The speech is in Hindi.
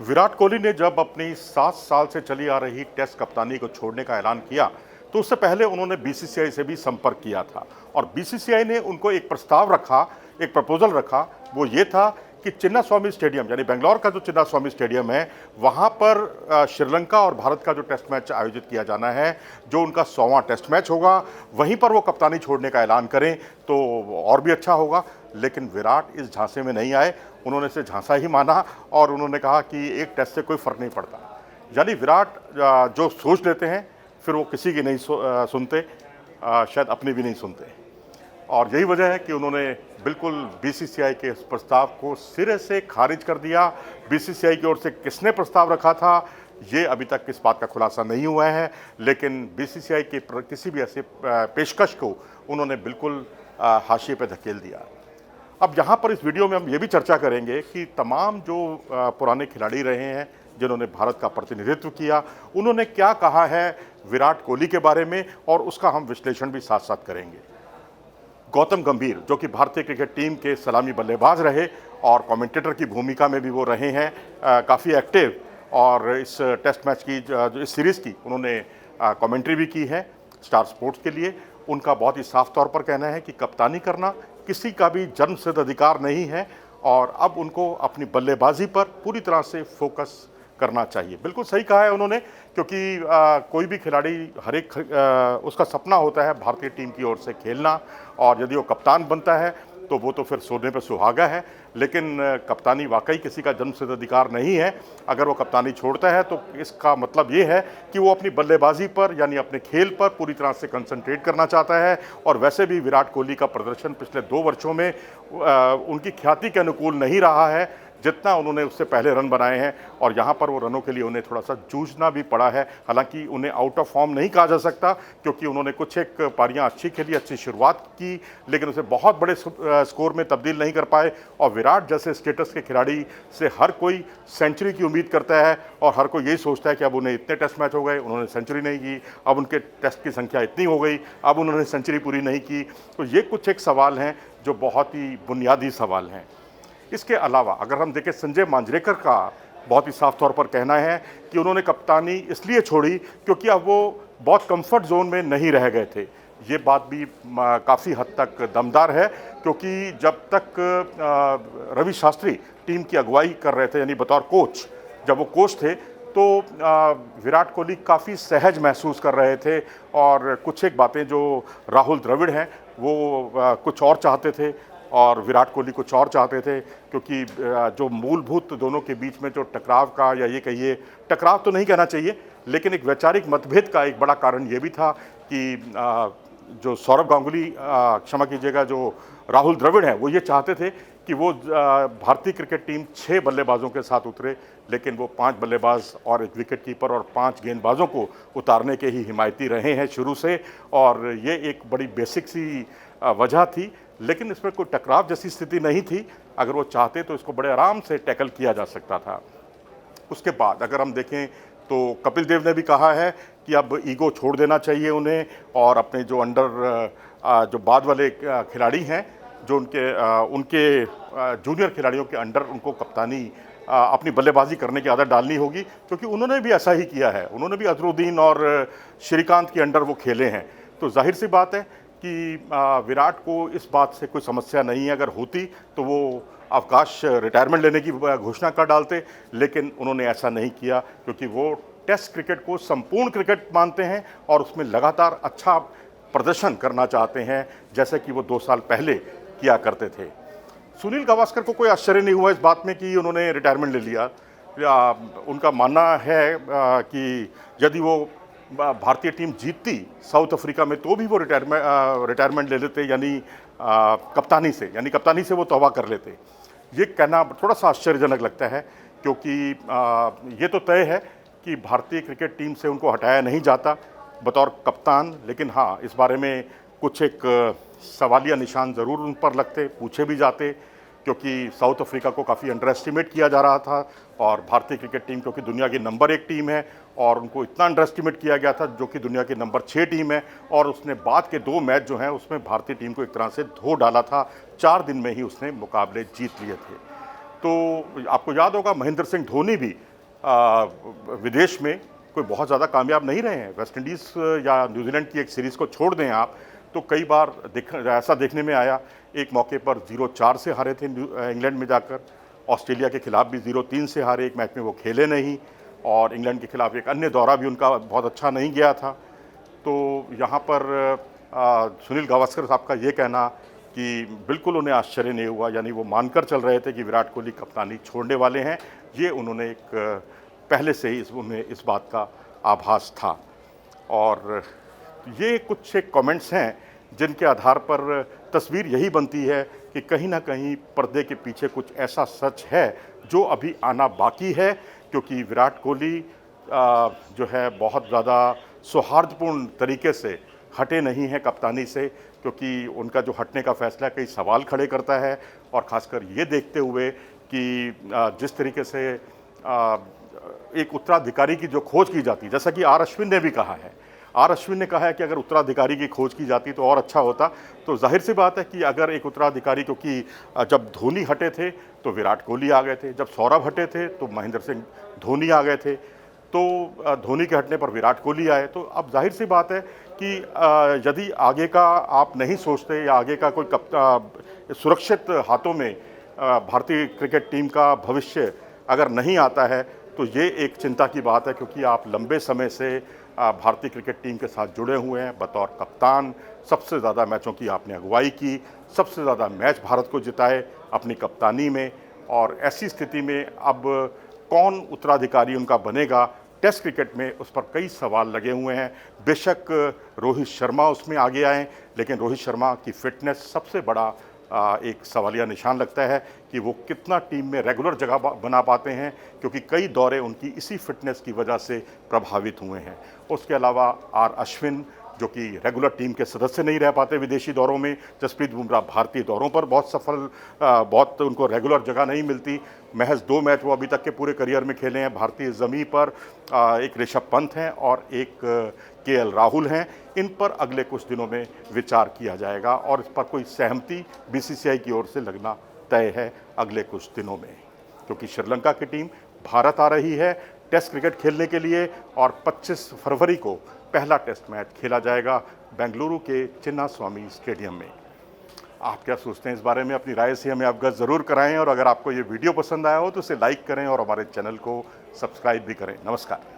विराट कोहली ने जब अपनी 7 साल से चली आ रही टेस्ट कप्तानी को छोड़ने का ऐलान किया, तो उससे पहले उन्होंने बीसीसीआई से भी संपर्क किया था और बीसीसीआई ने उनको एक प्रस्ताव रखा, एक प्रपोजल रखा। वो ये था कि चिन्नास्वामी स्टेडियम, यानी बेंगलोर का जो चिन्नास्वामी स्टेडियम है, वहाँ पर श्रीलंका और भारत का जो टेस्ट मैच आयोजित किया जाना है, जो उनका 100वां टेस्ट मैच होगा, वहीं पर वो कप्तानी छोड़ने का ऐलान करें तो और भी अच्छा होगा। लेकिन विराट इस झांसे में नहीं आए, उन्होंने इसे झांसा ही माना और उन्होंने कहा कि एक टेस्ट से कोई फ़र्क नहीं पड़ता। यानी विराट जो सोच लेते हैं फिर वो किसी की नहीं सुनते, शायद अपनी भी नहीं सुनते। और यही वजह है कि उन्होंने बिल्कुल बीसीसीआई के इस प्रस्ताव को सिरे से खारिज कर दिया। बीसीसीआई की ओर से किसने प्रस्ताव रखा था, ये अभी तक इस बात का खुलासा नहीं हुआ है, लेकिन बीसीसीआई के किसी भी ऐसे पेशकश को उन्होंने बिल्कुल हाशिए पे धकेल दिया। अब यहाँ पर इस वीडियो में हम ये भी चर्चा करेंगे कि तमाम जो पुराने खिलाड़ी रहे हैं जिन्होंने भारत का प्रतिनिधित्व किया, उन्होंने क्या कहा है विराट कोहली के बारे में, और उसका हम विश्लेषण भी साथ साथ करेंगे। गौतम गंभीर, जो कि भारतीय क्रिकेट टीम के सलामी बल्लेबाज रहे और कमेंटेटर की भूमिका में भी वो रहे हैं, काफ़ी एक्टिव, और इस टेस्ट मैच की जो इस सीरीज़ की उन्होंने कमेंट्री भी की है स्टार स्पोर्ट्स के लिए। उनका बहुत ही साफ तौर पर कहना है कि कप्तानी करना किसी का भी जन्मसिद्ध अधिकार नहीं है और अब उनको अपनी बल्लेबाजी पर पूरी तरह से फोकस करना चाहिए। बिल्कुल सही कहा है उन्होंने, क्योंकि कोई भी खिलाड़ी हर एक उसका सपना होता है भारतीय टीम की ओर से खेलना, और यदि वो कप्तान बनता है तो वो तो फिर सोने पे सुहागा है। लेकिन कप्तानी वाकई किसी का जन्मसिद्ध अधिकार नहीं है। अगर वो कप्तानी छोड़ता है तो इसका मतलब ये है कि वो अपनी बल्लेबाजी पर, यानी अपने खेल पर पूरी तरह से कंसंट्रेट करना चाहता है। और वैसे भी विराट कोहली का प्रदर्शन पिछले 2 वर्षों में उनकी ख्याति के अनुकूल नहीं रहा है जितना उन्होंने उससे पहले रन बनाए हैं, और यहाँ पर वो रनों के लिए उन्हें थोड़ा सा जूझना भी पड़ा है। हालांकि उन्हें आउट ऑफ फॉर्म नहीं कहा जा सकता, क्योंकि उन्होंने कुछ एक पारियां अच्छी खेली, अच्छी शुरुआत की, लेकिन उसे बहुत बड़े स्कोर में तब्दील नहीं कर पाए। और विराट जैसे स्टेटस के खिलाड़ी से हर कोई सेंचुरी की उम्मीद करता है और हर कोई यही सोचता है कि अब उन्हें इतने टेस्ट मैच हो गए, उन्होंने सेंचुरी नहीं की, अब उनके टेस्ट की संख्या इतनी हो गई, अब उन्होंने सेंचुरी पूरी नहीं की। तो ये कुछ एक सवाल हैं जो बहुत ही बुनियादी सवाल हैं। इसके अलावा अगर हम देखें, संजय मांजरेकर का बहुत ही साफ तौर पर कहना है कि उन्होंने कप्तानी इसलिए छोड़ी क्योंकि अब वो बहुत कंफर्ट जोन में नहीं रह गए थे। ये बात भी काफ़ी हद तक दमदार है, क्योंकि जब तक रवि शास्त्री टीम की अगुवाई कर रहे थे, यानी बतौर कोच, जब वो कोच थे तो विराट कोहली काफ़ी सहज महसूस कर रहे थे। और कुछ एक बातें जो राहुल द्रविड़ हैं वो कुछ और चाहते थे और विराट कोहली कुछ और चाहते थे, क्योंकि जो मूलभूत दोनों के बीच में जो टकराव का, या ये कहिए टकराव तो नहीं कहना चाहिए, लेकिन एक वैचारिक मतभेद का एक बड़ा कारण ये भी था कि जो सौरव गांगुली, क्षमा कीजिएगा, जो राहुल द्रविड़ हैं, वो ये चाहते थे कि वो भारतीय क्रिकेट टीम 6 बल्लेबाजों के साथ उतरे, लेकिन वो 5 बल्लेबाज और एक विकेट कीपर और 5 गेंदबाजों को उतारने के ही हिमायती रहे हैं शुरू से। और ये एक बड़ी बेसिक सी वजह थी, लेकिन इसमें कोई टकराव जैसी स्थिति नहीं थी। अगर वो चाहते तो इसको बड़े आराम से टैकल किया जा सकता था। उसके बाद अगर हम देखें तो कपिल देव ने भी कहा है कि अब ईगो छोड़ देना चाहिए उन्हें, और अपने जो जो बाद वाले खिलाड़ी हैं, जो उनके जूनियर खिलाड़ियों के अंडर उनको कप्तानी, अपनी बल्लेबाजी करने की आदत डालनी होगी, क्योंकि उन्होंने भी ऐसा ही किया है। उन्होंने भी अजरुद्दीन और श्रीकांत के अंडर वो खेले हैं। तो जाहिर सी बात है कि विराट को इस बात से कोई समस्या नहीं है। अगर होती तो वो अवकाश, रिटायरमेंट लेने की घोषणा कर डालते, लेकिन उन्होंने ऐसा नहीं किया, क्योंकि वो टेस्ट क्रिकेट को संपूर्ण क्रिकेट मानते हैं और उसमें लगातार अच्छा प्रदर्शन करना चाहते हैं, जैसे कि वो 2 साल पहले किया करते थे। सुनील गावस्कर को कोई आश्चर्य नहीं हुआ इस बात में कि उन्होंने रिटायरमेंट ले लिया। उनका मानना है कि यदि वो भारतीय टीम जीतती साउथ अफ्रीका में तो भी वो रिटायरमेंट ले लेते, यानी कप्तानी से वो तौबा कर लेते। ये कहना थोड़ा सा आश्चर्यजनक लगता है, क्योंकि ये तो तय है कि भारतीय क्रिकेट टीम से उनको हटाया नहीं जाता बतौर कप्तान। लेकिन हाँ, इस बारे में कुछ एक सवालिया निशान ज़रूर उन पर लगते, पूछे भी जाते, क्योंकि साउथ अफ्रीका को काफ़ी अंडर एस्टिमेट किया जा रहा था, और भारतीय क्रिकेट टीम क्योंकि दुनिया की नंबर 1 टीम है और उनको इतना अंडर एस्टिमेट किया गया था, जो कि दुनिया की नंबर 6 टीम है, और उसने बाद के 2 मैच जो हैं उसमें भारतीय टीम को एक तरह से धो डाला था। 4 दिन में ही उसने मुकाबले जीत लिए थे। तो आपको याद होगा, महेंद्र सिंह धोनी भी विदेश में कोई बहुत ज़्यादा कामयाब नहीं रहे हैं। वेस्ट इंडीज़ या न्यूजीलैंड की एक सीरीज़ को छोड़ दें आप, तो कई बार ऐसा देखने में आया, एक मौके पर 0-4 से हारे थे इंग्लैंड में जाकर, ऑस्ट्रेलिया के खिलाफ भी 0-3 से हारे, एक मैच में वो खेले नहीं, और इंग्लैंड के खिलाफ एक अन्य दौरा भी उनका बहुत अच्छा नहीं गया था। तो यहाँ पर सुनील गावस्कर साहब का ये कहना कि बिल्कुल उन्हें आश्चर्य नहीं हुआ, यानी वो मानकर चल रहे थे कि विराट कोहली कप्तानी छोड़ने वाले हैं, ये उन्होंने एक पहले से ही उन्हें इस बात का आभास था। और ये कुछ एक कमेंट्स हैं जिनके आधार पर तस्वीर यही बनती है कि कहीं ना कहीं पर्दे के पीछे कुछ ऐसा सच है जो अभी आना बाकी है, क्योंकि विराट कोहली जो है बहुत ज़्यादा सौहार्दपूर्ण तरीके से हटे नहीं हैं कप्तानी से, क्योंकि उनका जो हटने का फैसला कई सवाल खड़े करता है। और ख़ासकर ये देखते हुए कि जिस तरीके से एक उत्तराधिकारी की जो खोज की जाती है, जैसा कि आर अश्विन ने भी कहा है, आर अश्विन ने कहा है कि अगर उत्तराधिकारी की खोज की जाती तो और अच्छा होता। तो जाहिर सी बात है कि अगर एक उत्तराधिकारी, क्योंकि जब धोनी हटे थे तो विराट कोहली आ गए थे, जब सौरभ हटे थे तो महेंद्र सिंह धोनी आ गए थे, तो धोनी के हटने पर विराट कोहली आए। तो अब जाहिर सी बात है कि यदि आगे का आप नहीं सोचते या आगे का कोई सुरक्षित हाथों में भारतीय क्रिकेट टीम का भविष्य अगर नहीं आता है, तो ये एक चिंता की बात है, क्योंकि आप लंबे समय से भारतीय क्रिकेट टीम के साथ जुड़े हुए हैं बतौर कप्तान। सबसे ज़्यादा मैचों की आपने अगुवाई की, सबसे ज़्यादा मैच भारत को जिताए अपनी कप्तानी में, और ऐसी स्थिति में अब कौन उत्तराधिकारी उनका बनेगा टेस्ट क्रिकेट में, उस पर कई सवाल लगे हुए हैं। बेशक रोहित शर्मा उसमें आगे आए, लेकिन रोहित शर्मा की फिटनेस सबसे बड़ा एक सवालिया निशान लगता है कि वो कितना टीम में रेगुलर जगह बना पाते हैं, क्योंकि कई दौरे उनकी इसी फिटनेस की वजह से प्रभावित हुए हैं। उसके अलावा आर अश्विन, जो कि रेगुलर टीम के सदस्य नहीं रह पाते विदेशी दौरों में। जसप्रीत बुमराह भारतीय दौरों पर बहुत सफल, बहुत उनको रेगुलर जगह नहीं मिलती। महज 2 मैच वो अभी तक के पूरे करियर में खेले हैं भारतीय ज़मीं पर। एक ऋषभ पंत हैं और एक केएल राहुल हैं। इन पर अगले कुछ दिनों में विचार किया जाएगा और इस पर कोई सहमति बीसीसीआई की ओर से लगना तय है अगले कुछ दिनों में, क्योंकि श्रीलंका की टीम भारत आ रही है टेस्ट क्रिकेट खेलने के लिए, और 25 फरवरी को पहला टेस्ट मैच खेला जाएगा बेंगलुरु के चिन्नास्वामी स्टेडियम में। आप क्या सोचते हैं इस बारे में? अपनी राय से हमें अवगत ज़रूर कराएं, और अगर आपको ये वीडियो पसंद आया हो तो इसे लाइक करें और हमारे चैनल को सब्सक्राइब भी करें। नमस्कार।